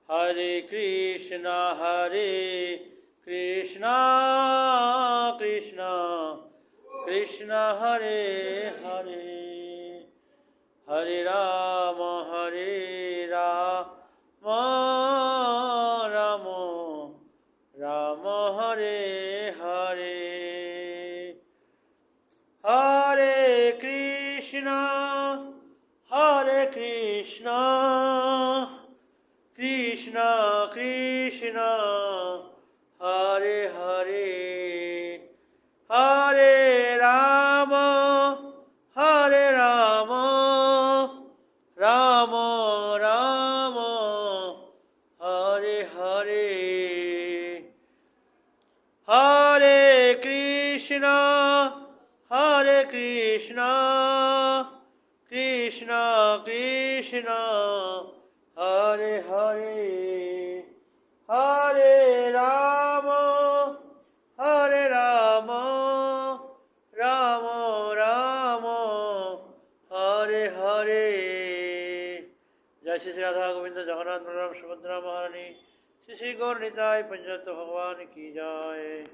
হরে কৃষ্ণ কৃষ্ণ কৃষ্ণ হরে হরে, হরে রাম রাম রাম হরে হরে। হরে কৃষ্ণ কৃষ্ণ কৃষ্ণ হরে হরে, হরে রাম রাম রাম হরে হরে। হরে কৃষ্ণ কৃষ্ণ কৃষ্ণ হরে হরে, হরে রাম রাম রাম হরে হরে। জয় শ্রী রাধা গোবিন্দ জগন্নাথ বলরাম সুভদ্রা মহারানী, শ্রী শ্রী গৌর নিতাই पंचतत्व भगवान की जय।